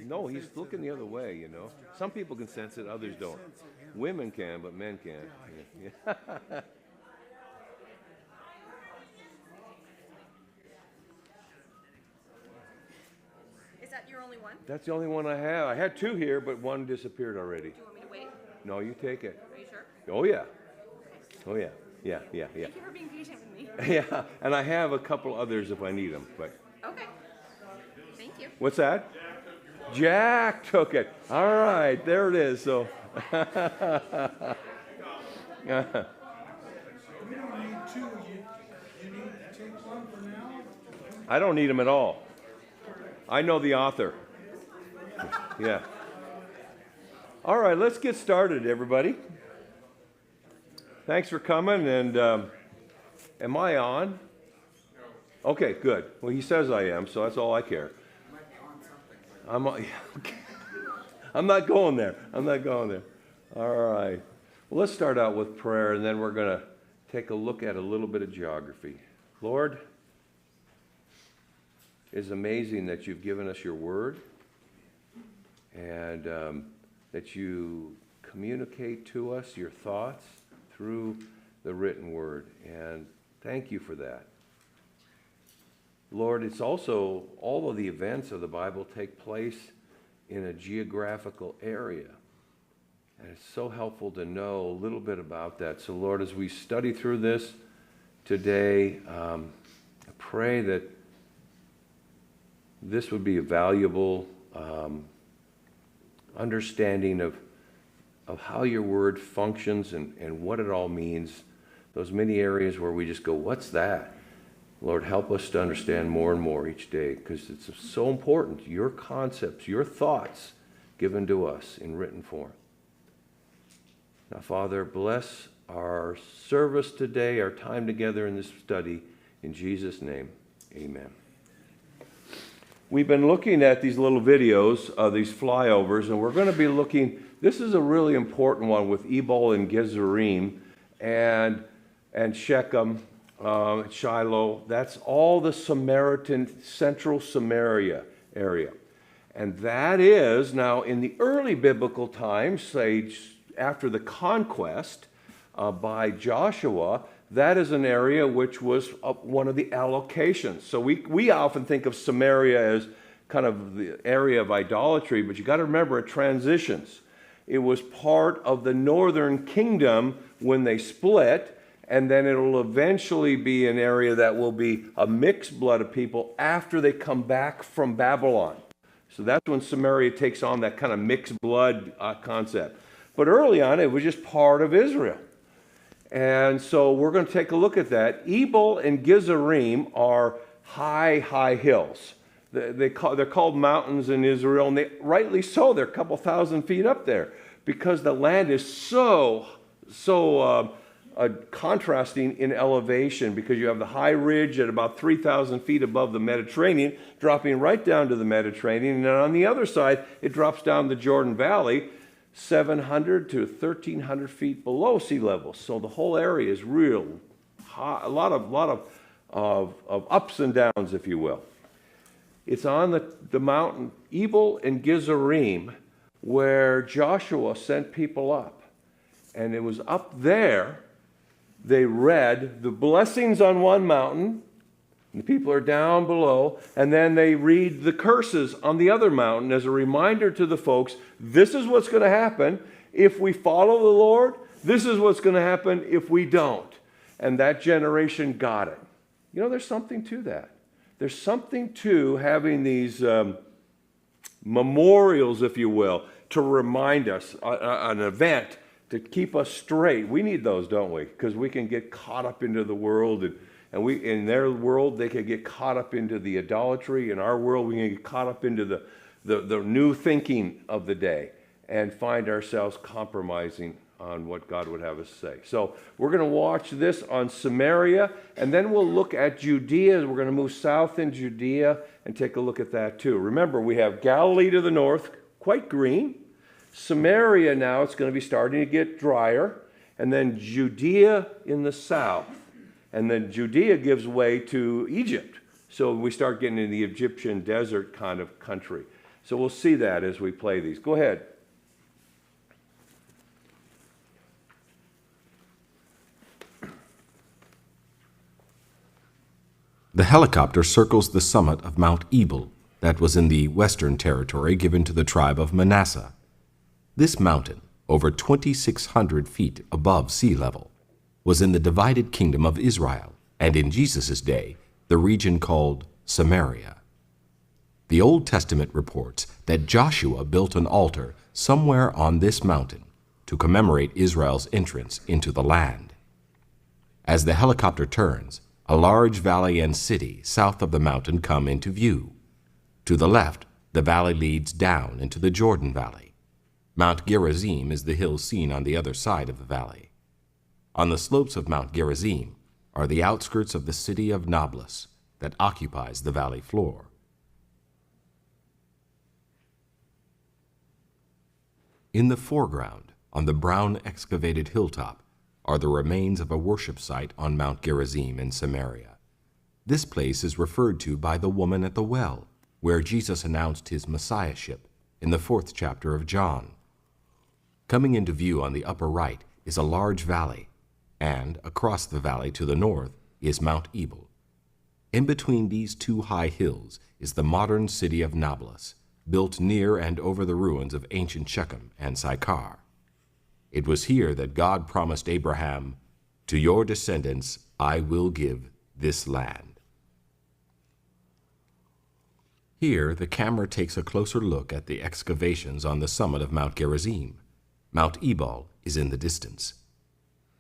No, he's looking the other way, you know. Some people can sense it, others don't. Women can, but men can't. Yeah. Is that your only one? That's the only one I have. I had two here, but one disappeared already. Do you want me to wait? No, you take it. Are you sure? Oh, yeah. Oh, yeah. Yeah. Thank you for being patient with me. Yeah, and I have a couple others if I need them, but. Okay. Thank you. What's that? Jack took it. All right, there it is. So. You don't need two. You need to take one for now. I don't need them at all. I know the author. Yeah. All right, let's get started, everybody. Thanks for coming. And am I on? Okay, good. Well, he says I am, so that's all I care. I'm not going there. I'm not going there. All right. Well, let's start out with prayer, and then we're going to take a look at a little bit of geography. Lord, it's amazing that you've given us your word and that you communicate to us your thoughts through the written word. And thank you for that. Lord, it's also all of the events of the Bible take place in a geographical area. And it's so helpful to know a little bit about that. So, Lord, as we study through this today, I pray that this would be a valuable understanding of how your word functions and what it all means. Those many areas where we just go, what's that? Lord, help us to understand more and more each day, because it's so important. Your concepts, your thoughts given to us in written form. Now, Father, bless our service today, our time together in this study. In Jesus' name, amen. We've been looking at these little videos of these flyovers, and we're going to be looking, this is a really important one with Ebal and Gezerim and Shechem, Shiloh. That's all the Samaritan, central Samaria area. And that is, now in the early biblical times, say after the conquest by Joshua, that is an area which was one of the allocations. So we often think of Samaria as kind of the area of idolatry, but you got to remember it transitions. It was part of the northern kingdom when they split, and then it'll eventually be an area that will be a mixed blood of people after they come back from Babylon. So that's when Samaria takes on that kind of mixed blood concept. But early on, it was just part of Israel. And so we're going to take a look at that. Ebal and Gezerim are high hills. They're called mountains in Israel, and rightly so. They're a couple thousand feet up there because the land is so contrasting in elevation, because you have the high ridge at about 3,000 feet above the Mediterranean, dropping right down to the Mediterranean. And then on the other side, it drops down the Jordan Valley, 700 to 1,300 feet below sea level. So the whole area is real high, a lot of ups and downs, if you will. It's on the mountain Ebal and Gezerim where Joshua sent people up. And it was up there they read the blessings on one mountain, and the people are down below, and then they read the curses on the other mountain as a reminder to the folks, this is what's going to happen if we follow the Lord, this is what's going to happen if we don't. And that generation got it. You know, there's something to that. There's something to having these memorials, if you will, to remind us, an event to keep us straight. We need those, don't we? Because we can get caught up into the world, and we, in their world, they can get caught up into the idolatry. In our world, we can get caught up into the new thinking of the day and find ourselves compromising on what God would have us say. So we're going to watch this on Samaria, and then we'll look at Judea. We're going to move south in Judea and take a look at that too. Remember, we have Galilee to the north, quite green. Samaria now, it's going to be starting to get drier. And then Judea in the south. And then Judea gives way to Egypt. So we start getting into the Egyptian desert kind of country. So we'll see that as we play these. Go ahead. The helicopter circles the summit of Mount Ebal that was in the western territory given to the tribe of Manasseh. This mountain, over 2,600 feet above sea level, was in the divided kingdom of Israel, and in Jesus' day, the region called Samaria. The Old Testament reports that Joshua built an altar somewhere on this mountain to commemorate Israel's entrance into the land. As the helicopter turns, a large valley and city south of the mountain come into view. To the left, the valley leads down into the Jordan Valley. Mount Gerizim is the hill seen on the other side of the valley. On the slopes of Mount Gerizim are the outskirts of the city of Nablus that occupies the valley floor. In the foreground, on the brown excavated hilltop, are the remains of a worship site on Mount Gerizim in Samaria. This place is referred to by the woman at the well, where Jesus announced his messiahship in the 4th chapter of John. Coming into view on the upper right is a large valley, and across the valley to the north is Mount Ebal. In between these two high hills is the modern city of Nablus, built near and over the ruins of ancient Shechem and Sychar. It was here that God promised Abraham, "To your descendants I will give this land." Here, the camera takes a closer look at the excavations on the summit of Mount Gerizim. Mount Ebal is in the distance.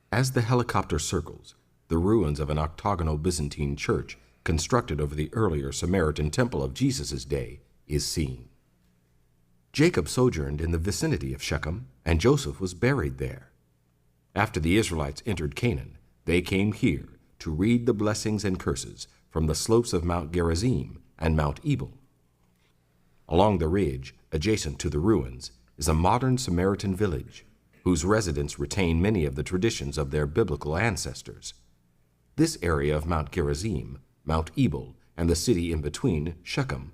As the helicopter circles, the ruins of an octagonal Byzantine church constructed over the earlier Samaritan temple of Jesus' day is seen. Jacob sojourned in the vicinity of Shechem, and Joseph was buried there. After the Israelites entered Canaan, they came here to read the blessings and curses from the slopes of Mount Gerizim and Mount Ebal. Along the ridge, adjacent to the ruins, is a modern Samaritan village, whose residents retain many of the traditions of their biblical ancestors. This area of Mount Gerizim, Mount Ebal, and the city in between, Shechem,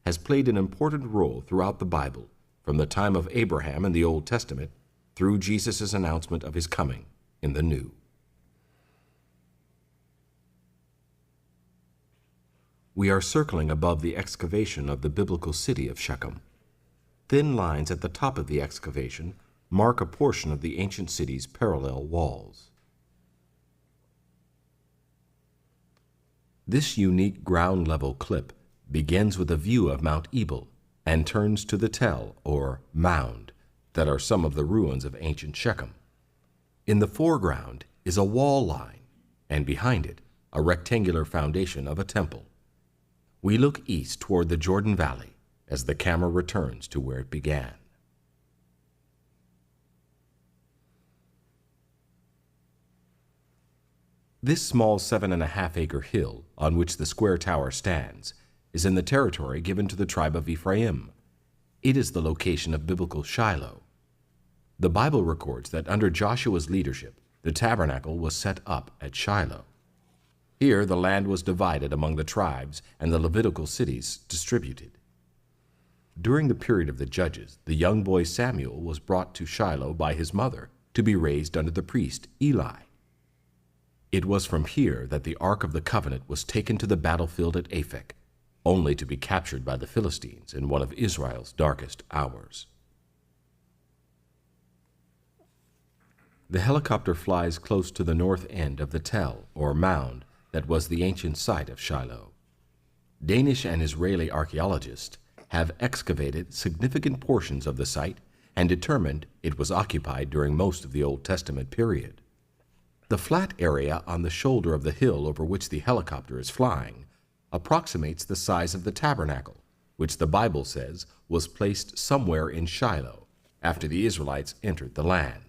has played an important role throughout the Bible, from the time of Abraham in the Old Testament through Jesus' announcement of his coming in the New. We are circling above the excavation of the biblical city of Shechem. Thin lines at the top of the excavation mark a portion of the ancient city's parallel walls. This unique ground-level clip begins with a view of Mount Ebal and turns to the tell, or mound, that are some of the ruins of ancient Shechem. In the foreground is a wall line, and behind it, a rectangular foundation of a temple. We look east toward the Jordan Valley as the camera returns to where it began. This small 7.5-acre hill on which the square tower stands is in the territory given to the tribe of Ephraim. It is the location of biblical Shiloh. The Bible records that under Joshua's leadership, the tabernacle was set up at Shiloh. Here the land was divided among the tribes and the Levitical cities distributed. During the period of the Judges, the young boy Samuel was brought to Shiloh by his mother to be raised under the priest Eli. It was from here that the Ark of the Covenant was taken to the battlefield at Aphek, only to be captured by the Philistines in one of Israel's darkest hours. The helicopter flies close to the north end of the tell, or mound, that was the ancient site of Shiloh. Danish and Israeli archaeologists have excavated significant portions of the site and determined it was occupied during most of the Old Testament period. The flat area on the shoulder of the hill over which the helicopter is flying approximates the size of the tabernacle, which the Bible says was placed somewhere in Shiloh after the Israelites entered the land.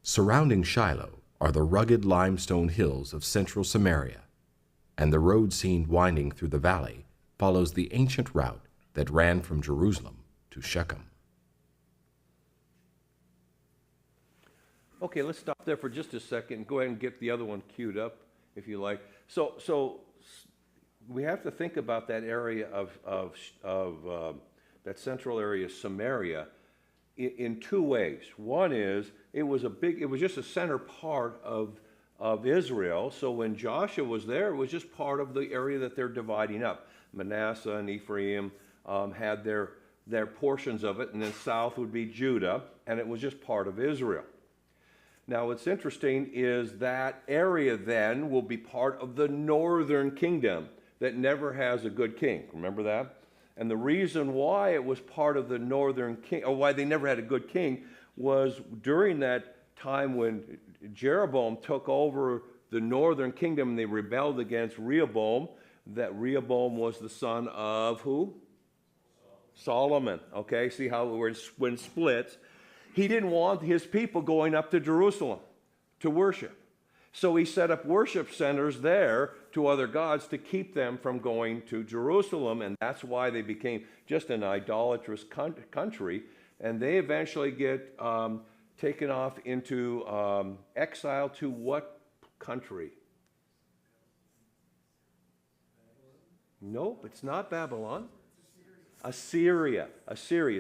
Surrounding Shiloh are the rugged limestone hills of central Samaria, and the road seen winding through the valley follows the ancient route that ran from Jerusalem to Shechem. Okay, let's stop there for just a second. Go ahead and get the other one queued up, if you like. So we have to think about that area of that central area, Samaria, in two ways. One is it was just a center part of Israel. So when Joshua was there, it was just part of the area that they're dividing up. Manasseh and Ephraim had their portions of it, and then south would be Judah, and it was just part of Israel. Now, what's interesting is that area then will be part of the northern kingdom that never has a good king. Remember that? And the reason why it was part of the northern king, or why they never had a good king, was during that time when Jeroboam took over the northern kingdom and they rebelled against Rehoboam. That Rehoboam was the son of who? Solomon. Okay, see how when splits. He didn't want his people going up to Jerusalem to worship. So he set up worship centers there to other gods to keep them from going to Jerusalem, and that's why they became just an idolatrous country, and they eventually get taken off into exile to what country? Nope, it's not Babylon. Assyria.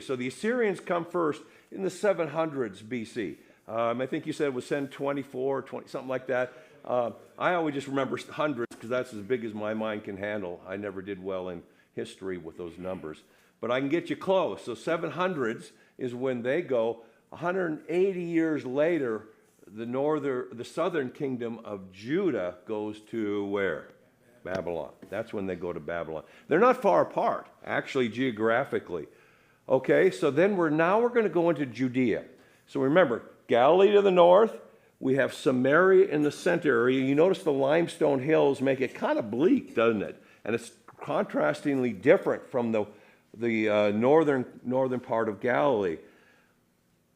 So the Assyrians come first in the 700s BC. I think you said it was 724, 20, something like that. I always just remember hundreds because that's as big as my mind can handle. I never did well in history with those numbers. But I can get you close. So 700s is when they go. 180 years later, the southern kingdom of Judah goes to where? Babylon. That's when they go to Babylon. They're not far apart, actually, geographically. Okay, so then we're going to go into Judea. So remember, Galilee to the north, we have Samaria in the center area. You notice the limestone hills make it kind of bleak, doesn't it? And it's contrastingly different from the northern part of Galilee.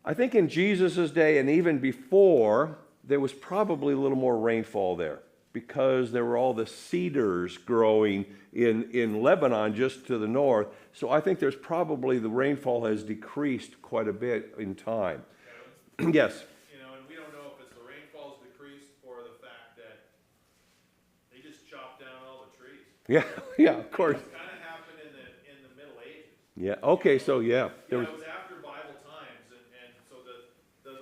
I think in Jesus' day and even before, there was probably a little more rainfall there because there were all the cedars growing in Lebanon just to the north. So I think there's probably the rainfall has decreased quite a bit in time. Yes? You know, and we don't know if it's the rainfall's decreased or the fact that they just chopped down all the trees. Yeah, of course. It kind of happened in the Middle Ages. Yeah, okay, so yeah. Yeah, it was after Bible times, and so the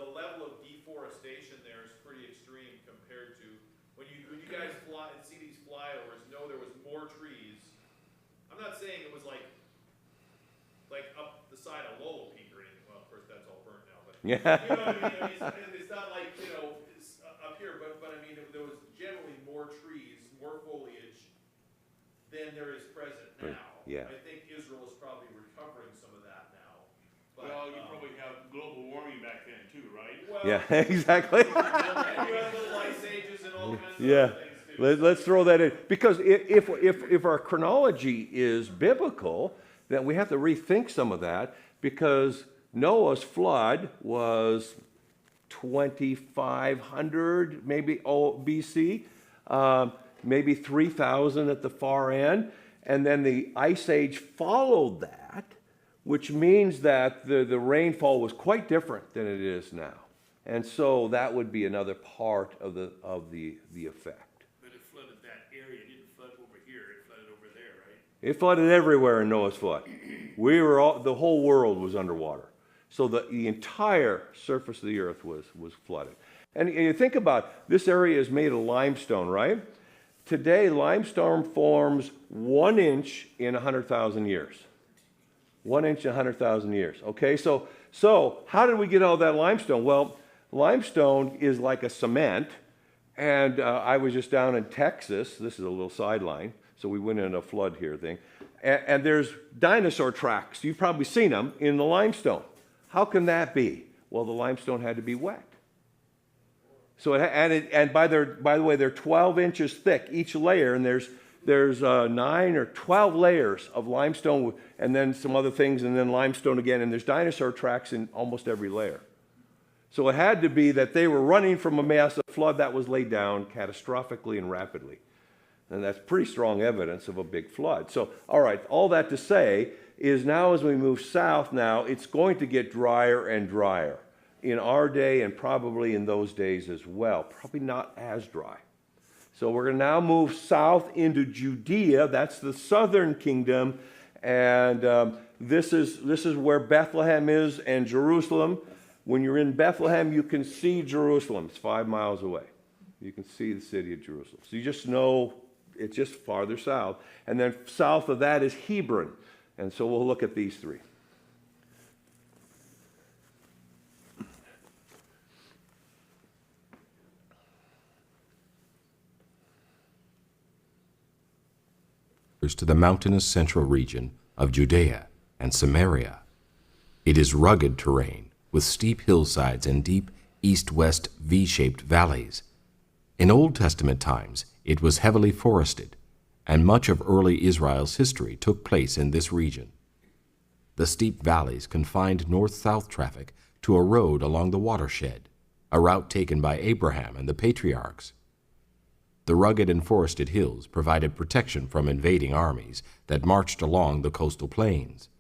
level of deforestation there is pretty extreme compared to when you guys fly and see these flyovers, know there was more trees. I'm not saying it was like up the side of Lolo Peak or anything. Well, of course that's all burnt now, but Yeah. you know what I mean? It's not like, it's up here, but I mean, there was generally more trees, more foliage than there is present now. Yeah. I think Israel is probably recovering some of that now. But, Well, you probably have global warming back then too, right? well, Yeah, exactly. and you have little ice ages and all kinds of Yeah. other things too. Let's throw that in. Because if our chronology is biblical, then we have to rethink some of that because Noah's flood was 2,500 maybe BC, maybe 3,000 at the far end. And then the ice age followed that, which means that the rainfall was quite different than it is now. And so that would be another part of the effect. But it flooded that area, it didn't flood over here, it flooded over there, right? It flooded everywhere in Noah's flood. The whole world was underwater. So the entire surface of the earth was flooded. And you think about this area is made of limestone, right? Today, limestone forms 1 inch in 100,000 years. 1 inch in 100,000 years. Okay, so how did we get all that limestone? Well, limestone is like a cement. And I was just down in Texas. This is a little sideline. So we went in a flood here thing. And there's dinosaur tracks. You've probably seen them in the limestone. How can that be? Well, the limestone had to be wet. So by the way, they're 12 inches thick each layer, and there's 9 or 12 layers of limestone, and then some other things, and then limestone again, and there's dinosaur tracks in almost every layer. So it had to be that they were running from a massive flood that was laid down catastrophically and rapidly. And that's pretty strong evidence of a big flood. So, all right, all that to say is now as we move south now, it's going to get drier and drier in our day and probably in those days as well. Probably not as dry. So we're going to now move south into Judea. That's the southern kingdom. And this is where Bethlehem is and Jerusalem. When you're in Bethlehem, you can see Jerusalem. It's 5 miles away. You can see the city of Jerusalem. So you just know it's just farther south. And then south of that is Hebron. And so we'll look at these three. To the mountainous central region of Judea and Samaria. It is rugged terrain with steep hillsides and deep east-west V-shaped valleys. In Old Testament times, it was heavily forested, and much of early Israel's history took place in this region. The steep valleys confined north-south traffic to a road along the watershed, a route taken by Abraham and the patriarchs. The rugged and forested hills provided protection from invading armies that marched along the coastal plains.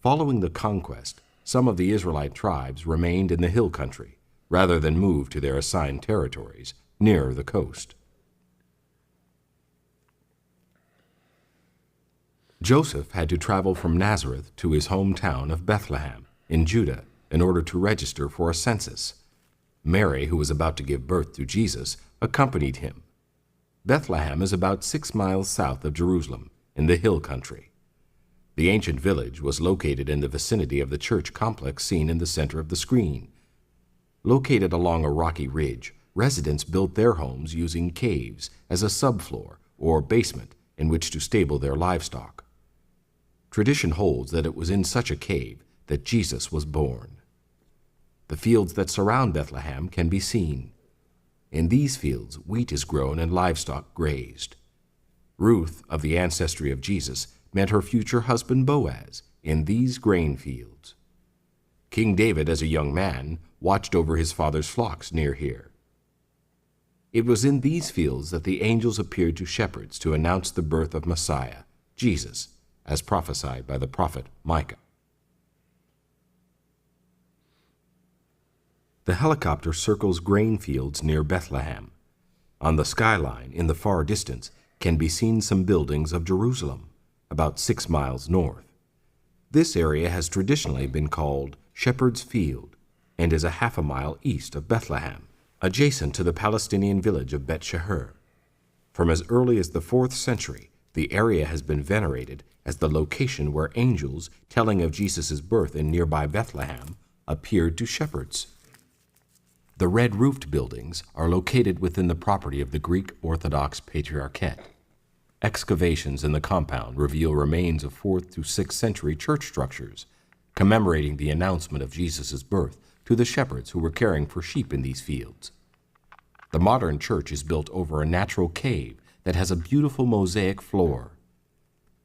Following the conquest, some of the Israelite tribes remained in the hill country rather than move to their assigned territories near the coast. Joseph had to travel from Nazareth to his hometown of Bethlehem in Judah in order to register for a census. Mary, who was about to give birth to Jesus, accompanied him. Bethlehem is about 6 miles south of Jerusalem, in the hill country. The ancient village was located in the vicinity of the church complex seen in the center of the screen. Located along a rocky ridge, residents built their homes using caves as a subfloor or basement in which to stable their livestock. Tradition holds that it was in such a cave that Jesus was born. The fields that surround Bethlehem can be seen. In these fields, wheat is grown and livestock grazed. Ruth, of the ancestry of Jesus, met her future husband Boaz in these grain fields. King David, as a young man, watched over his father's flocks near here. It was in these fields that the angels appeared to shepherds to announce the birth of Messiah, Jesus, as prophesied by the prophet Micah. The helicopter circles grain fields near Bethlehem. On the skyline, in the far distance, can be seen some buildings of Jerusalem, about 6 miles north. This area has traditionally been called Shepherd's Field and is a half a mile east of Bethlehem, adjacent to the Palestinian village of Bet-Sheher. From as early as the 4th century, the area has been venerated as the location where angels telling of Jesus' birth in nearby Bethlehem appeared to shepherds. The red-roofed buildings are located within the property of the Greek Orthodox Patriarchate. Excavations in the compound reveal remains of 4th to 6th century church structures, commemorating the announcement of Jesus' birth to the shepherds who were caring for sheep in these fields. The modern church is built over a natural cave that has a beautiful mosaic floor.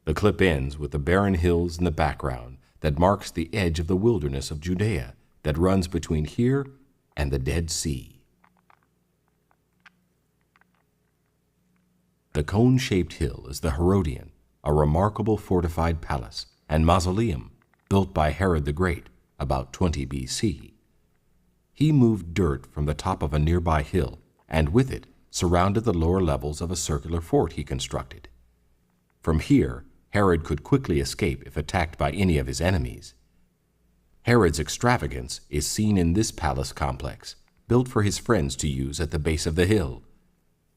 The clip ends with the barren hills in the background that marks the edge of the wilderness of Judea that runs between here and the Dead Sea. The cone-shaped hill is the Herodian, a remarkable fortified palace and mausoleum built by Herod the Great about 20 BC. He moved dirt from the top of a nearby hill and with it surrounded the lower levels of a circular fort he constructed. From here, Herod could quickly escape if attacked by any of his enemies. Herod's extravagance is seen in this palace complex, built for his friends to use at the base of the hill.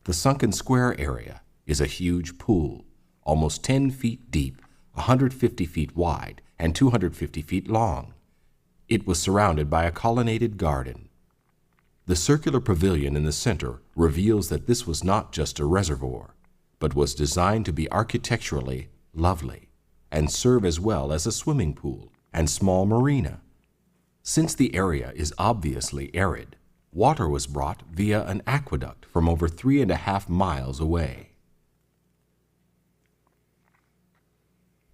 The sunken square area is a huge pool, almost 10 feet deep, 150 feet wide, and 250 feet long. It was surrounded by a colonnaded garden. The circular pavilion in the center reveals that this was not just a reservoir, but was designed to be architecturally lovely and serve as well as a swimming pool and small marina. Since the area is obviously arid, water was brought via an aqueduct from over 3.5 miles away.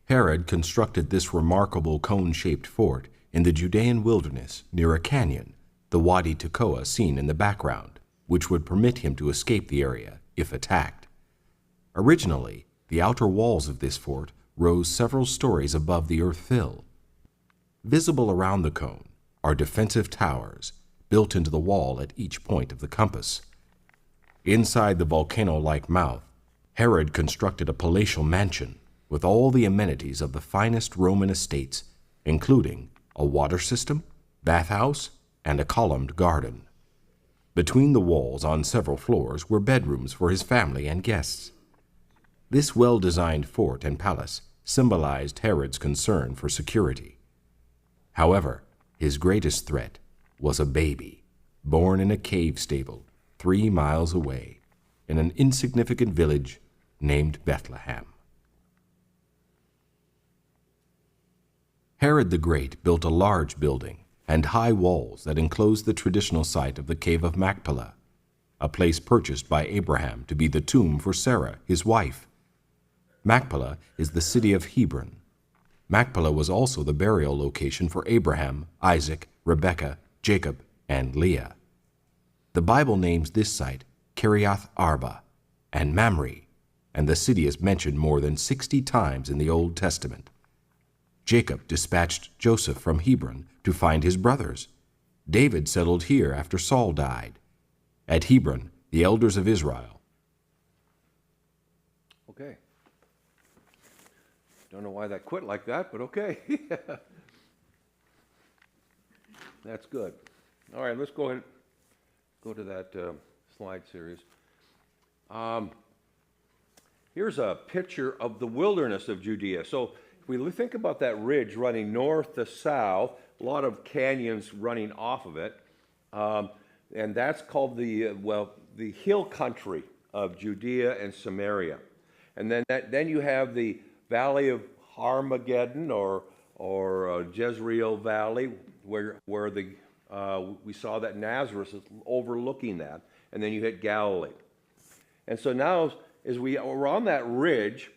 Herod constructed this remarkable cone-shaped fort in the Judean wilderness near a canyon, the Wadi Tekoa seen in the background, which would permit him to escape the area if attacked. Originally, the outer walls of this fort rose several stories above the earth fill. Visible around the cone are defensive towers built into the wall at each point of the compass. Inside the volcano-like mouth, Herod constructed a palatial mansion with all the amenities of the finest Roman estates, including a water system, bathhouse, and a columned garden. Between the walls on several floors were bedrooms for his family and guests. This well-designed fort and palace symbolized Herod's concern for security. However, his greatest threat was a baby born in a cave stable 3 miles away in an insignificant village named Bethlehem. Herod the Great built a large building and high walls that enclosed the traditional site of the Cave of Machpelah, a place purchased by Abraham to be the tomb for Sarah, his wife. Machpelah is the city of Hebron. Machpelah was also the burial location for Abraham, Isaac, Rebekah, Jacob, and Leah. The Bible names this site Kiriath Arba and Mamre, and the city is mentioned more than 60 times in the Old Testament. Jacob dispatched Joseph from Hebron to find his brothers. David settled here after Saul died. At Hebron, the elders of Israel. Okay. Don't know why that quit like that, but okay. That's good. All right, let's go ahead. Go to that slide series. Here's a picture of the wilderness of Judea. So if we think about that ridge running north to south, a lot of canyons running off of it, and that's called the hill country of Judea and Samaria. And then you have the Valley of Armageddon or Jezreel Valley, where we saw that Nazareth is overlooking that, and then you hit Galilee. And so now, as we're on that ridge,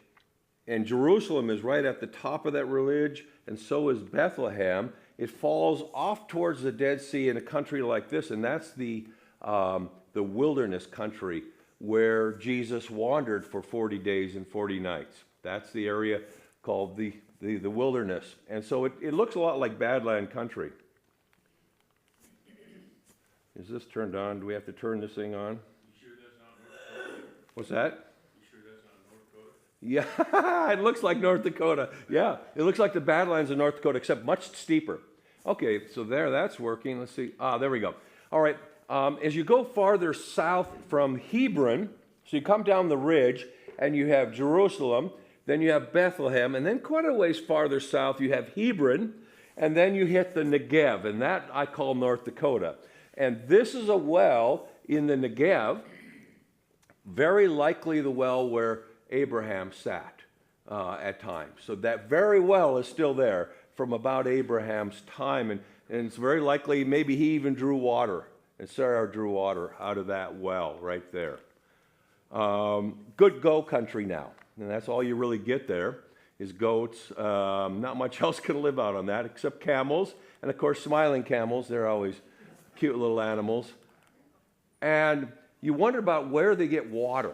and Jerusalem is right at the top of that ridge, and so is Bethlehem, it falls off towards the Dead Sea in a country like this, and that's the wilderness country where Jesus wandered for 40 days and 40 nights. That's the area called the wilderness. And so it looks a lot like Badland country. Is this turned on? Do we have to turn this thing on? You sure that's not North Dakota? What's that? You sure that's not North Dakota? Yeah, it looks like North Dakota. Yeah, it looks like the Badlands of North Dakota, except much steeper. Okay, so that's working. Let's see. There we go. All right, as you go farther south from Hebron, so you come down the ridge, and you have Jerusalem, then you have Bethlehem, and then quite a ways farther south you have Hebron, and then you hit the Negev, and that I call North Dakota. And this is a well in the Negev, very likely the well where Abraham sat at times. So that very well is still there from about Abraham's time, and it's very likely maybe he even drew water, and Sarah drew water out of that well right there. Good go country now, and that's all you really get there is goats. Not much else can live out on that except camels, and of course smiling camels. They're always cute little animals. And you wonder about where they get water.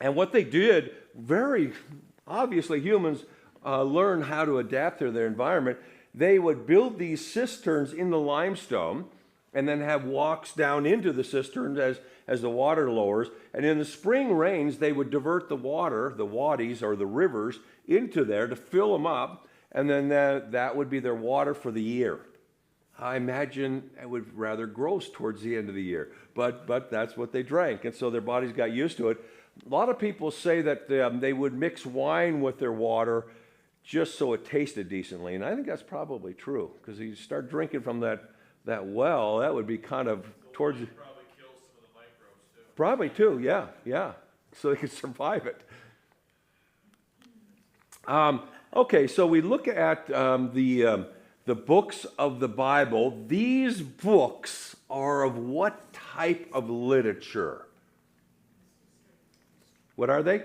And what they did, very obviously humans learn how to adapt to their environment. They would build these cisterns in the limestone and then have walks down into the cisterns as the water lowers. And in the spring rains, they would divert the water, the wadis or the rivers, into there to fill them up. And then that would be their water for the year. I imagine it would rather gross towards the end of the year, but that's what they drank, and so their bodies got used to it. A lot of people say that they would mix wine with their water just so it tasted decently, and I think that's probably true, because you start drinking from that well, that would be kind of towards... It probably kills some of the microbes too. Probably too, yeah, so they could survive it. Okay, so we look at the books of the Bible. These books are of what type of literature? What are they?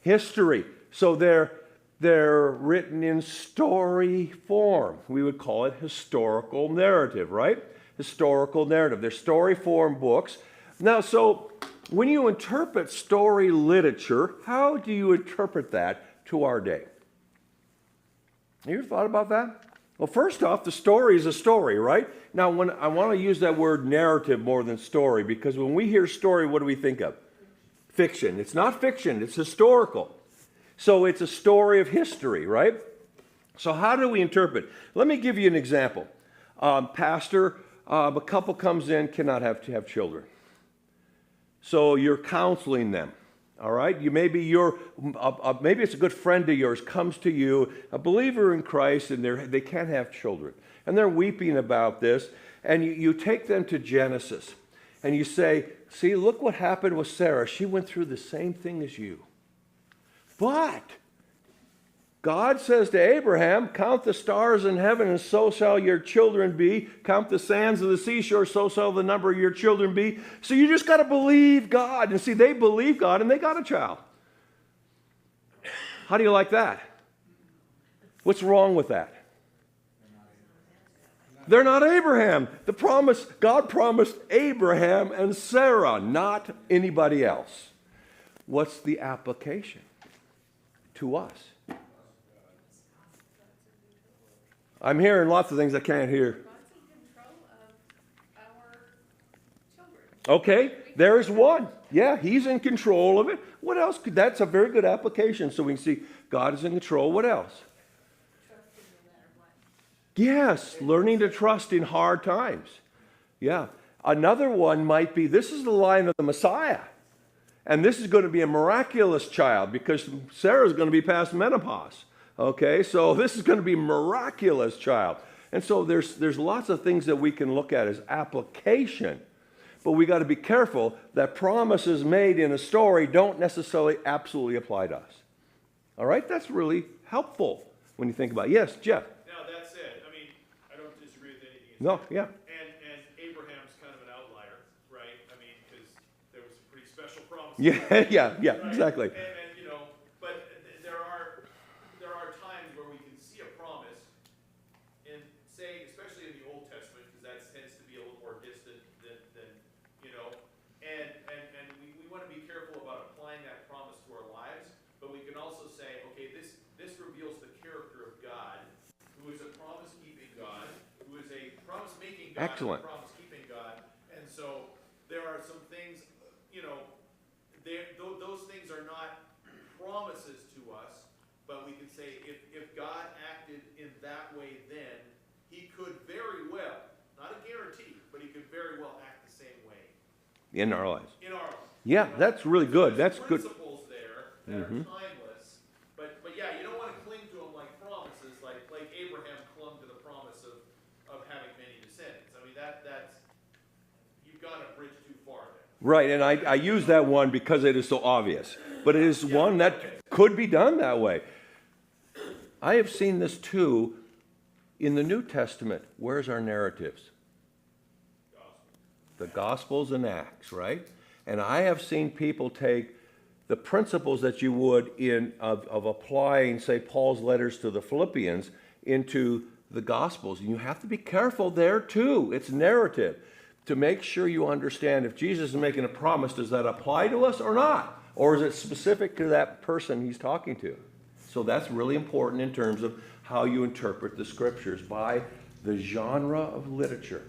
History. So they're written in story form. We would call it historical narrative, right? Historical narrative. They're story form books. Now, so when you interpret story literature, how do you interpret that to our day? Have you ever thought about that? Well, first off, the story is a story, right? Now, when I want to use that word narrative more than story, because when we hear story, what do we think of? Fiction. It's not fiction, it's historical. So it's a story of history, right? So how do we interpret? Let me give you an example. Pastor, a couple comes in, cannot have children. So you're counseling them. All right, maybe it's a good friend of yours comes to you, a believer in Christ, and they can't have children, and they're weeping about this. And you take them to Genesis, and you say, "See, look what happened with Sarah. She went through the same thing as you, but God says to Abraham, count the stars in heaven, and so shall your children be. Count the sands of the seashore, so shall the number of your children be." So you just got to believe God. And see, they believe God, and they got a child. How do you like that? What's wrong with that? They're not Abraham. God promised Abraham and Sarah, not anybody else. What's the application to us? I'm hearing lots of things I can't hear. God's in control of our children. Okay, there's one. Yeah, he's in control of it. What else? That's a very good application. So we can see God is in control. What else? Trust him no matter what. Yes, learning to trust in hard times. Yeah. Another one might be, this is the line of the Messiah. And this is going to be a miraculous child because Sarah's going to be past menopause. Okay, so this is going to be a miraculous child. And so there's lots of things that we can look at as application. But we got to be careful that promises made in a story don't necessarily absolutely apply to us. All right, that's really helpful when you think about it. Yes, Jeff. Now, that said, I mean, I don't disagree with anything you No, said. yeah. And Abraham's kind of an outlier, right? I mean, because there was some pretty special promises. Yeah, Right? exactly. And you know, but there are times where we can see a promise in, say, especially in the Old Testament, because that tends to be a little more distant than you know, and we want to be careful about applying that promise to our lives, but we can also say, okay, this reveals the character of God, who is a promise-keeping God, who is a promise-making God, Excellent. and a promise-keeping God, and so there are some things, you know, those things are not promises to us, but we can say if God acted in that way then, he could very well, not a guarantee, but he could very well act the same way In our lives. in our lives. Yeah, You know? that's really good. There's That's good. principles there that are timeless, but yeah, you don't want to cling to them like promises, like Abraham clung to the promise of having many descendants. I mean, that's you've gone a bridge too far there. Right, and I use that one because it is so obvious. But it is one that could be done that way. I have seen this too in the New Testament. Where's our narratives? The Gospels and Acts, right? And I have seen people take the principles that you would of applying, say, Paul's letters to the Philippians into the Gospels. And you have to be careful there too. It's narrative. To make sure you understand if Jesus is making a promise, does that apply to us or not? Or is it specific to that person he's talking to? So that's really important in terms of how you interpret the scriptures by the genre of literature.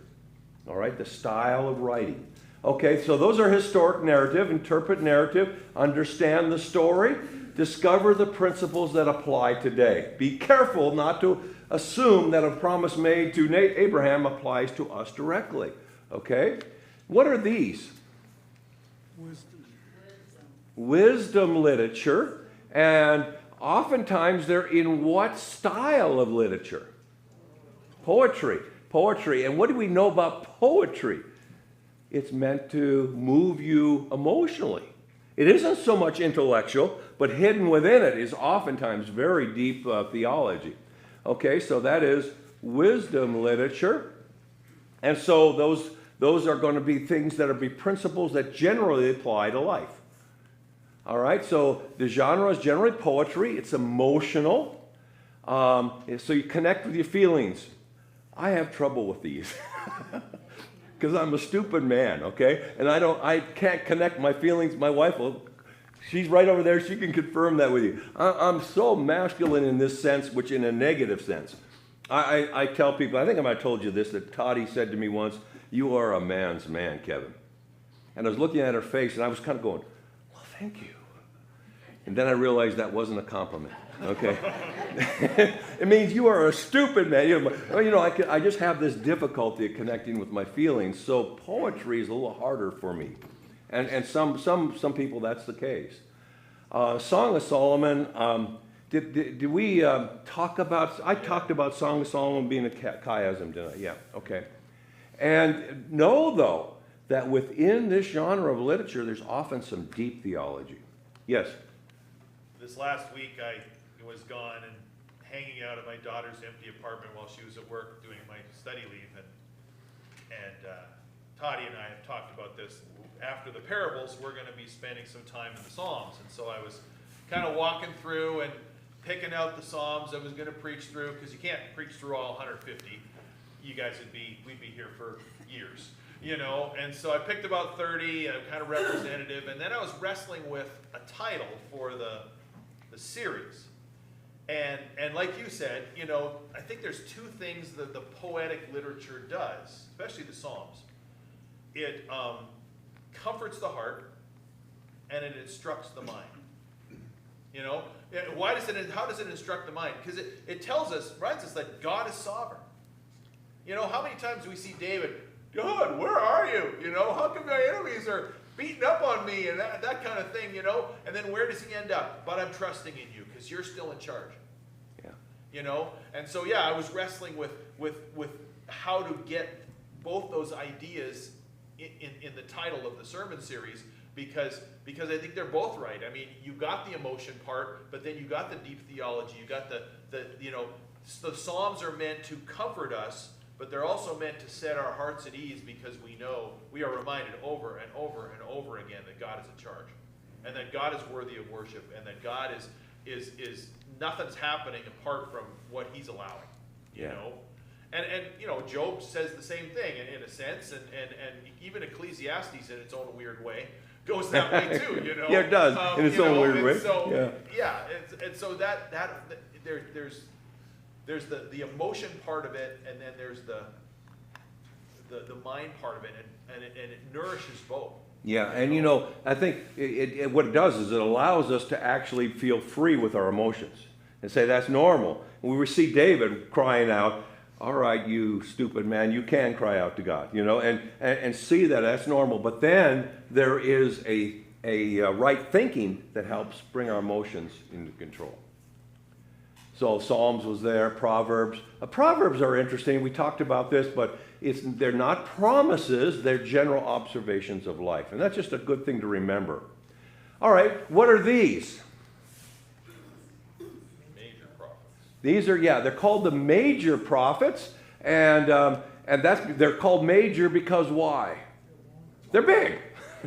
All right, the style of writing. Okay, so those are historic narrative, interpret narrative, understand the story, discover the principles that apply today. Be careful not to assume that a promise made to Abraham applies to us directly. Okay? What are these? Wisdom literature. And oftentimes they're in what style of literature? Poetry. Poetry. And what do we know about poetry? It's meant to move you emotionally. It isn't so much intellectual, but hidden within it is oftentimes very deep theology. Okay, so that is wisdom literature. And so those are going to be things that are be principles that generally apply to life. All right, so the genre is generally poetry. It's emotional. So you connect with your feelings. I have trouble with these because I'm a stupid man, okay? And I can't connect my feelings. My wife she's right over there. She can confirm that with you. I'm so masculine in this sense, which in a negative sense. I tell people, I think I might have told you this, that Toddy said to me once, "You are a man's man, Kevin." And I was looking at her face, and I was kind of going, "Well, thank you." And then I realized that wasn't a compliment, okay? It means you are a stupid man. I just have this difficulty of connecting with my feelings, so poetry is a little harder for me. And some people, that's the case. Song of Solomon, did we talk about, I talked about Song of Solomon being a chiasm, didn't I? Yeah, okay. And know, though, that within this genre of literature, there's often some deep theology. Yes? This last week, I was gone and hanging out at my daughter's empty apartment while she was at work doing my study leave, and Toddy and I have talked about this. After the parables, we're going to be spending some time in the Psalms, and so I was kind of walking through and picking out the Psalms I was going to preach through, because you can't preach through all 150. You guys we'd be here for years, and so I picked about 30, kind of representative, and then I was wrestling with a title for the series. And like you said, I think there's two things that the poetic literature does, especially the Psalms. It comforts the heart, and it instructs the mind. How does it instruct the mind? Because it tells us, reminds us that God is sovereign. How many times do we see David, "God, where are you? How come my enemies are beating up on me," and that kind of thing, And then where does he end up? "But I'm trusting in you because you're still in charge." Yeah. And so, I was wrestling with how to get both those ideas in the title of the sermon series, because I think they're both right. I mean, you got the emotion part, but then you got the deep theology. You got the Psalms are meant to comfort us, but they're also meant to set our hearts at ease, because we are reminded over and over and over again that God is in charge, and that God is worthy of worship, and that God is nothing's happening apart from what he's allowing. And Job says the same thing in a sense, and even Ecclesiastes in its own weird way goes that way too, Yeah, it does, in its own weird way. So, and so that there's the emotion part of it, and then there's the mind part of it, and it nourishes both. Yeah, and I think what it does is it allows us to actually feel free with our emotions and say that's normal. When we see David crying out, "All right, you stupid man, you can cry out to God," and see that that's normal. But then there is a right thinking that helps bring our emotions into control. So Psalms was there, Proverbs. Proverbs are interesting. We talked about this, but they're not promises. They're general observations of life. And that's just a good thing to remember. All right, what are these? Major prophets. These are, they're called the major prophets. And they're called major because why? They're big.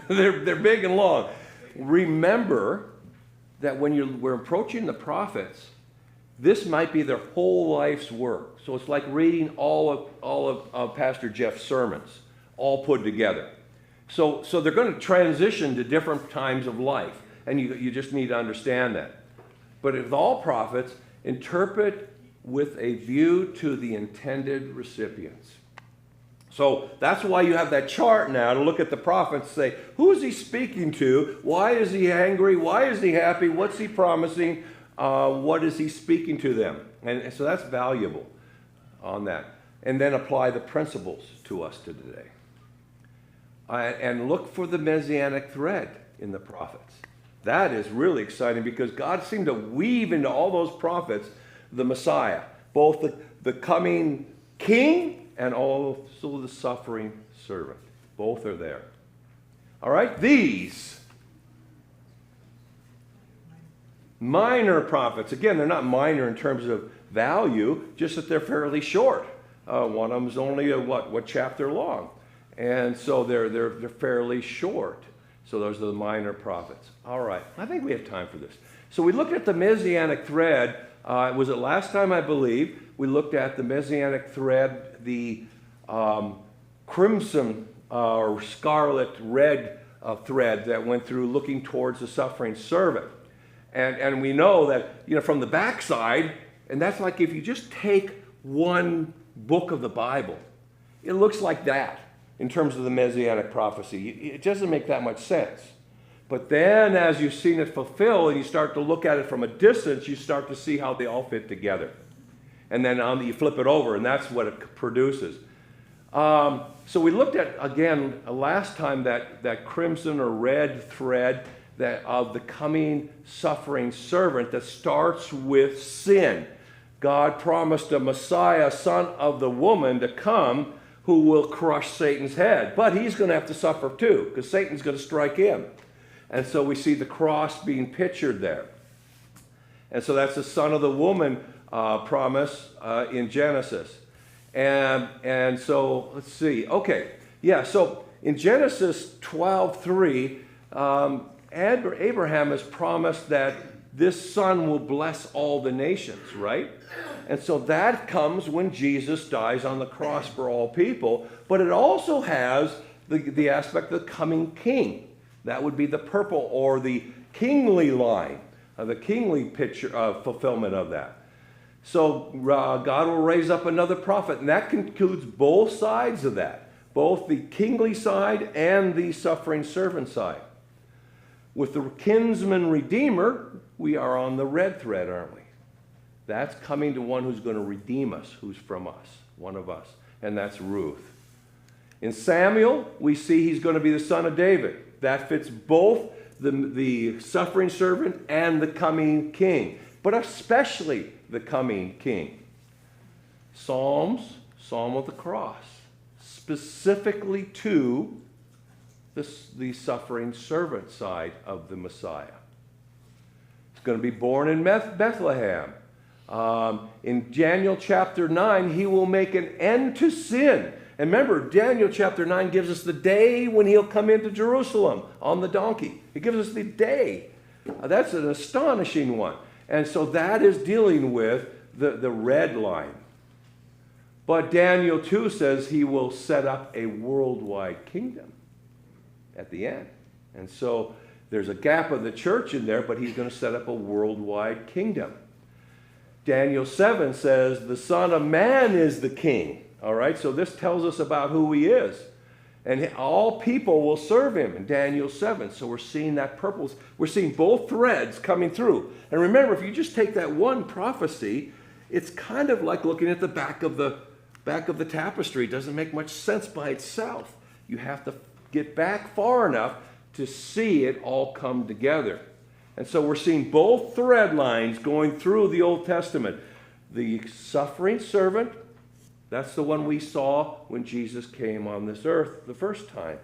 they're big and long. Remember that when we're approaching the prophets, this might be their whole life's work. So it's like reading all of Pastor Jeff's sermons, all put together. So they're going to transition to different times of life, and you just need to understand that. But with all prophets, interpret with a view to the intended recipients. So that's why you have that chart now to look at the prophets, say, who is he speaking to? Why is he angry? Why is he happy? What's he promising? What is he speaking to them? And so that's valuable on that. And then apply the principles to us today. And look for the messianic thread in the prophets. That is really exciting because God seemed to weave into all those prophets the Messiah, both the coming king and also the suffering servant. Both are there. All right, these minor prophets, again, they're not minor in terms of value, just that they're fairly short. One of them is only what chapter long, and so they're fairly short. So those are the minor prophets. All right, I think we have time for this. So we looked at the messianic thread. Was it last time, I believe? We looked at the messianic thread, the crimson or scarlet red thread that went through looking towards the suffering servant. And we know that, from the backside, and that's like if you just take one book of the Bible. It looks like that in terms of the Messianic prophecy. It doesn't make that much sense. But then as you've seen it fulfilled and you start to look at it from a distance, you start to see how they all fit together. And then you flip it over, and that's what it produces. So we looked at, again, last time that crimson or red thread of the coming suffering servant that starts with sin. God promised a Messiah, son of the woman, to come who will crush Satan's head. But he's going to have to suffer too, because Satan's going to strike him. And so we see the cross being pictured there. And so that's the son of the woman promise in Genesis. And so let's see. Okay, yeah, so in Genesis 12:3, Abraham has promised that this son will bless all the nations, right? And so that comes when Jesus dies on the cross for all people. But it also has the aspect of the coming king. That would be the purple or the kingly line, the kingly picture of fulfillment of that. So God will raise up another prophet, and that includes both sides of that, both the kingly side and the suffering servant side. With the kinsman redeemer, we are on the red thread, aren't we? That's coming to one who's going to redeem us, who's from us, one of us, and that's Ruth. In Samuel, we see he's going to be the son of David. That fits both the suffering servant and the coming king, but especially the coming king. Psalm of the cross, specifically to the suffering servant side of the Messiah. It's going to be born in Bethlehem. In Daniel chapter 9, he will make an end to sin. And remember, Daniel chapter 9 gives us the day when he'll come into Jerusalem on the donkey. It gives us the day. That's an astonishing one. And so that is dealing with the red line. But Daniel 2 says he will set up a worldwide kingdom at the end. And so there's a gap of the church in there, but he's going to set up a worldwide kingdom. Daniel 7 says the Son of Man is the king. All right, so this tells us about who he is. And all people will serve him in Daniel 7. So we're seeing that purple. We're seeing both threads coming through. And remember, if you just take that one prophecy, it's kind of like looking at the back of the tapestry. It doesn't make much sense by itself. You have to get back far enough to see it all come together. And so we're seeing both thread lines going through the Old Testament. The suffering servant, that's the one we saw when Jesus came on this earth the first time.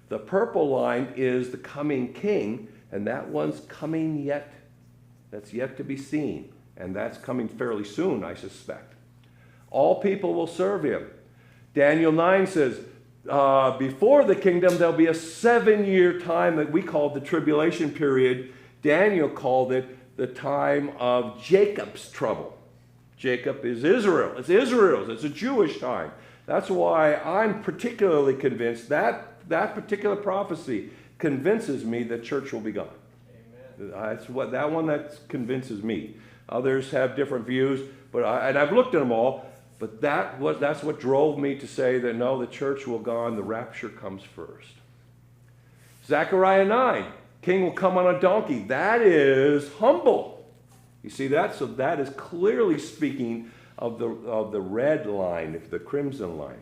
The purple line is the coming king, and that one's coming yet. That's yet to be seen, and that's coming fairly soon, I suspect. All people will serve him. Daniel 9 says, before the kingdom, there'll be a 7-year time that we call the tribulation period. Daniel called it the time of Jacob's trouble. Jacob is Israel. It's Israel's. It's a Jewish time. That's why I'm particularly convinced that particular prophecy convinces me that church will be gone. Amen. That's that one that convinces me. Others have different views, and I've looked at them all. But that's what drove me to say that no, the church will go on. The rapture comes first. Zechariah 9, king will come on a donkey. That is humble. You see that? So that is clearly speaking of the red line, the crimson line.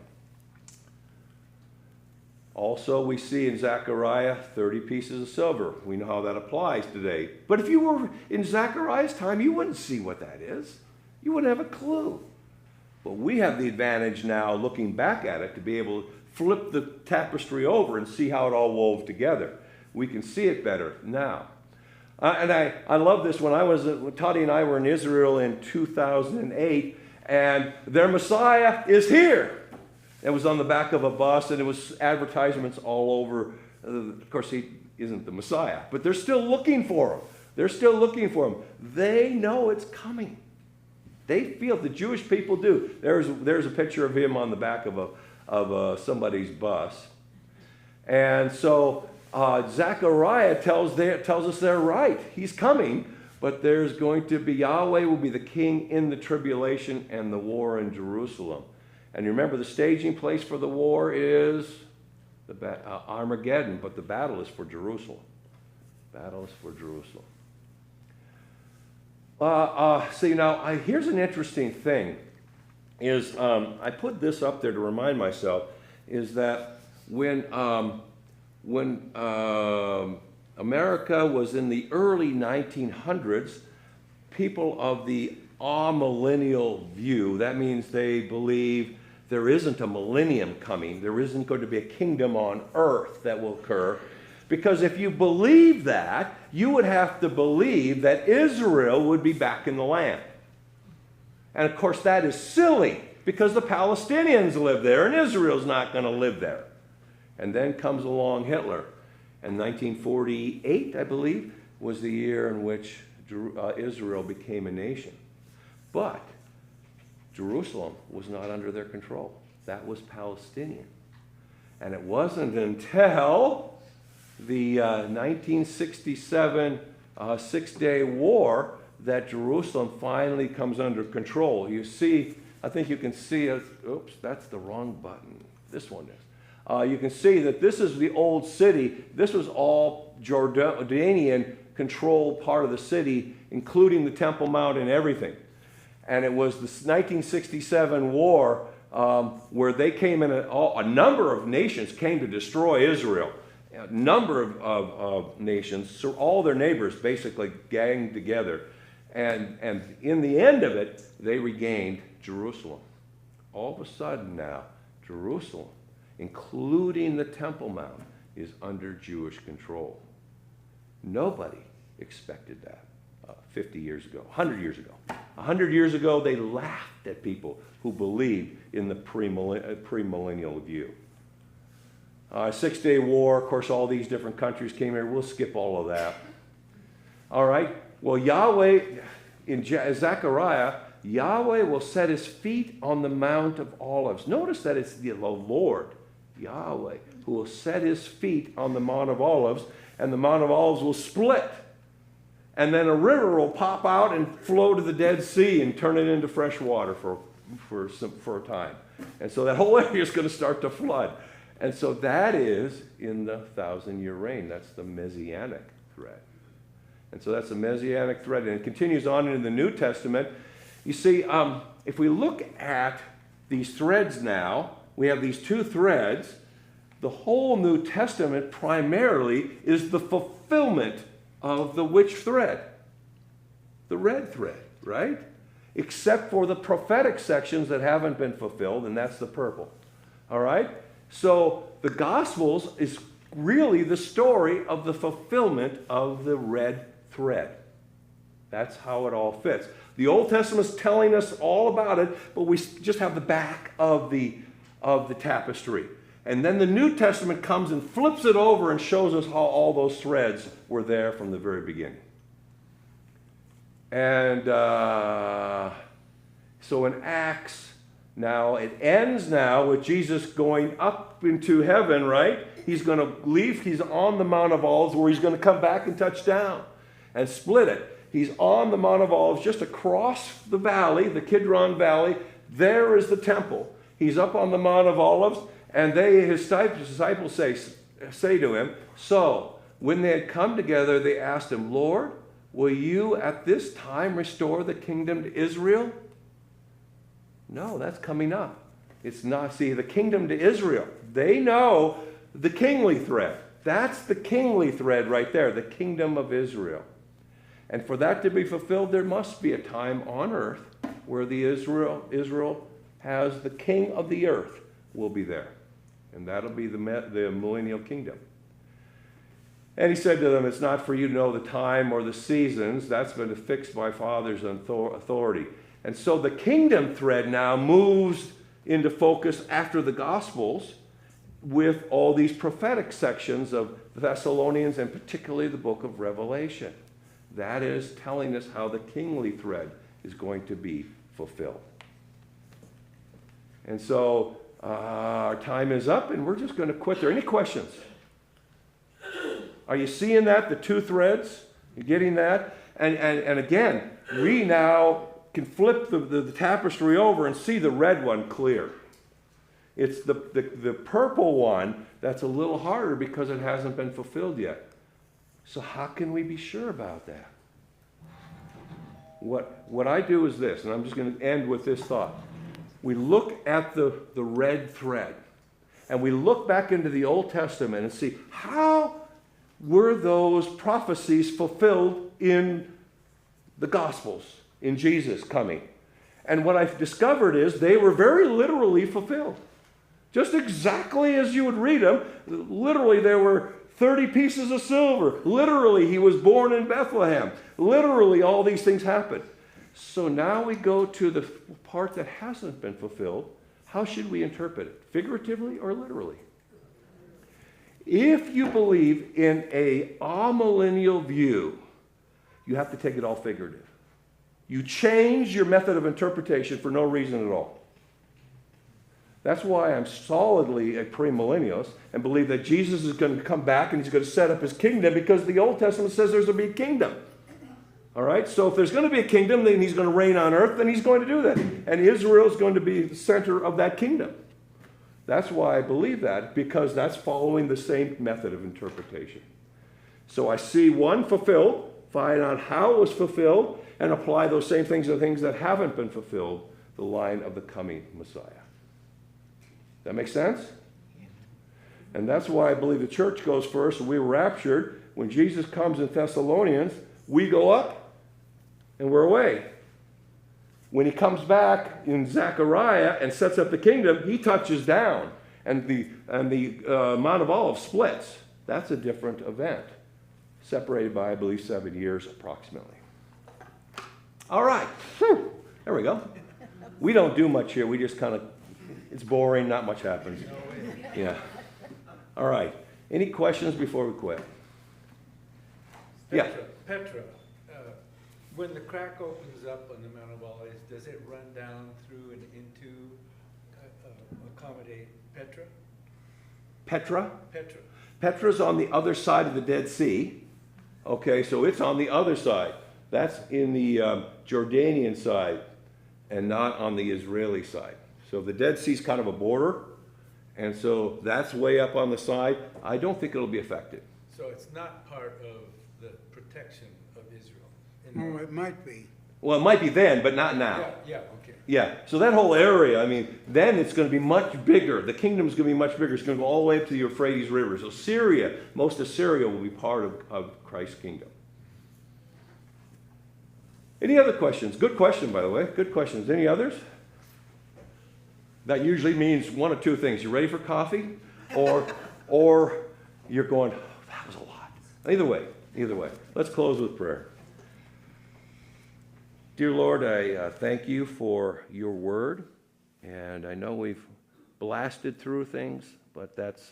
Also, we see in Zechariah 30 pieces of silver. We know how that applies today. But if you were in Zechariah's time, you wouldn't see what that is. You wouldn't have a clue. But we have the advantage now, looking back at it, to be able to flip the tapestry over and see how it all wove together. We can see it better now. And I love this. When Toddy and I were in Israel in 2008, and their Messiah is here. It was on the back of a bus, and it was advertisements all over. Of course, he isn't the Messiah, but they're still looking for him. They're still looking for him. They know it's coming. They feel, the Jewish people do. There's a picture of him on the back of somebody's bus. And so Zechariah tells us they're right. He's coming, but there's going to be, Yahweh will be the king in the tribulation and the war in Jerusalem. And remember, the staging place for the war is Armageddon, but the battle is for Jerusalem. Battle is for Jerusalem. See, now, here's an interesting thing, is I put this up there to remind myself, is that when America was in the early 1900s, people of the amillennial view, that means they believe there isn't a millennium coming, there isn't going to be a kingdom on earth that will occur. Because if you believe that, you would have to believe that Israel would be back in the land. And of course that is silly, because the Palestinians live there and Israel's not going to live there. And then comes along Hitler. And 1948, I believe, was the year in which Israel became a nation. But Jerusalem was not under their control. That was Palestinian. And it wasn't until the 1967 Six-Day War that Jerusalem finally comes under control. You see, I think you can see it. Oops, that's the wrong button. This one is. You can see that this is the old city. This was all Jordanian controlled part of the city, including the Temple Mount and everything. And it was the 1967 war where they came in, a number of nations came to destroy Israel. A number of nations, so all their neighbors basically ganged together. And in the end of it, they regained Jerusalem. All of a sudden now, Jerusalem, including the Temple Mount, is under Jewish control. Nobody expected that 50 years ago, 100 years ago. 100 years ago, they laughed at people who believed in the premillennial view. Six-Day War, of course, all these different countries came here. We'll skip all of that. All right. Well, Yahweh, in Zechariah, Yahweh will set his feet on the Mount of Olives. Notice that it's the Lord, Yahweh, who will set his feet on the Mount of Olives, and the Mount of Olives will split. And then a river will pop out and flow to the Dead Sea and turn it into fresh water for a time. And so that whole area is going to start to flood. And so that is in the 1,000-year reign. That's the Messianic thread. And so that's the Messianic thread. And it continues on into the New Testament. You see, if we look at these threads now, we have these two threads. The whole New Testament primarily is the fulfillment of the which thread? The red thread, right? Except for the prophetic sections that haven't been fulfilled, and that's the purple. All right? So the Gospels is really the story of the fulfillment of the red thread. That's how it all fits. The Old Testament is telling us all about it, but we just have the back of the tapestry. And then the New Testament comes and flips it over and shows us how all those threads were there from the very beginning. And so in Acts, now, it ends now with Jesus going up into heaven, right? He's going to leave. He's on the Mount of Olives where he's going to come back and touch down and split it. He's on the Mount of Olives just across the valley, the Kidron Valley. There is the temple. He's up on the Mount of Olives, and his disciples say to him, so when they had come together, they asked him, Lord, will you at this time restore the kingdom to Israel? No, that's coming up. It's not, see, the kingdom to Israel. They know the kingly thread. That's the kingly thread right there, the kingdom of Israel. And for that to be fulfilled, there must be a time on earth where Israel has the king of the earth will be there. And that'll be the millennial kingdom. And he said to them, it's not for you to know the time or the seasons. That's been fixed by Father's authority. And so the kingdom thread now moves into focus after the Gospels with all these prophetic sections of the Thessalonians and particularly the book of Revelation. That is telling us how the kingly thread is going to be fulfilled. And so our time is up and we're just going to quit there. Any questions? Are you seeing that, the two threads? You getting that? And again, we now can flip the tapestry over and see the red one clear. It's the purple one that's a little harder because it hasn't been fulfilled yet. So how can we be sure about that? What I do is this, and I'm just going to end with this thought. We look at the red thread, and we look back into the Old Testament and see how were those prophecies fulfilled in the Gospels, in Jesus coming. And what I've discovered is they were very literally fulfilled. Just exactly as you would read them. Literally, there were 30 pieces of silver. Literally, he was born in Bethlehem. Literally, all these things happened. So now we go to the part that hasn't been fulfilled. How should we interpret it? Figuratively or literally? If you believe in a amillennial view, you have to take it all figurative. You change your method of interpretation for no reason at all. That's why I'm solidly a premillennialist and believe that Jesus is going to come back and he's going to set up his kingdom, because the Old Testament says there's going to be a kingdom. All right? So if there's going to be a kingdom, then he's going to reign on earth, then he's going to do that. And Israel is going to be the center of that kingdom. That's why I believe that, because that's following the same method of interpretation. So I see one fulfilled, find out how it was fulfilled, and apply those same things to the things that haven't been fulfilled, the line of the coming Messiah. That make sense? And that's why I believe the church goes first, and we were raptured. When Jesus comes in Thessalonians, we go up and we're away. When he comes back in Zechariah and sets up the kingdom, he touches down, and the Mount of Olives splits. That's a different event, separated by, I believe, 7 years approximately. All right. Whew. There we go. We don't do much here. We just kind of, it's boring, not much happens. Yeah. All right. Any questions before we quit? Yeah. Petra, when the crack opens up on the Mount of Olives, does it run down through and into accommodate Petra? Petra? Petra. Petra's on the other side of the Dead Sea. Okay, so it's on the other side. That's in the Jordanian side and not on the Israeli side. So the Dead Sea's kind of a border, and so that's way up on the side. I don't think it'll be affected. So it's not part of the protection of Israel? Oh, it might be. Well, it might be then, but not now. Yeah, okay. Yeah, so that whole area, I mean, then it's going to be much bigger. The kingdom's going to be much bigger. It's going to go all the way up to the Euphrates River. So Syria, most of Syria will be part of Christ's kingdom. Any other questions? Good question, by the way. Good questions. Any others? That usually means one of two things. You ready for coffee? Or you're going, oh, that was a lot. Either way. Let's close with prayer. Dear Lord, I thank you for your word. And I know we've blasted through things, but that's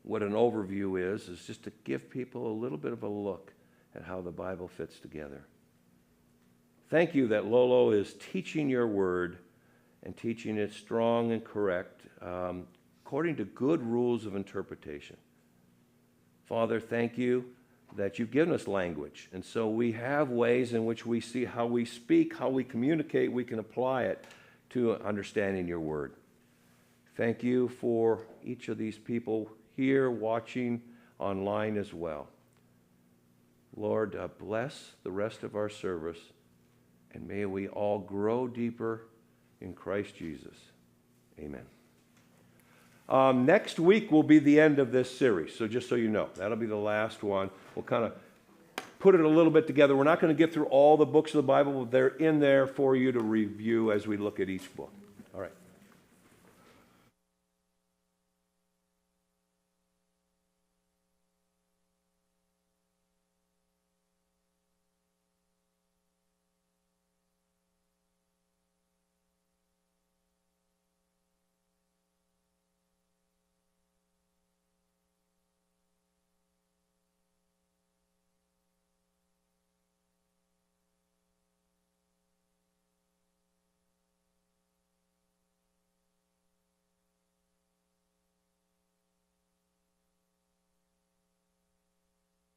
what an overview is just to give people a little bit of a look at how the Bible fits together. Thank you that Lolo is teaching your word and teaching it strong and correct according to good rules of interpretation. Father, thank you that you've given us language, and so we have ways in which we see how we speak, how we communicate, we can apply it to understanding your word. Thank you for each of these people here watching online as well. Lord, bless the rest of our service, and may we all grow deeper in Christ Jesus. Amen. Next week will be the end of this series, so just so you know, that'll be the last one. We'll kind of put it a little bit together. We're not going to get through all the books of the Bible, but they're in there for you to review as we look at each book.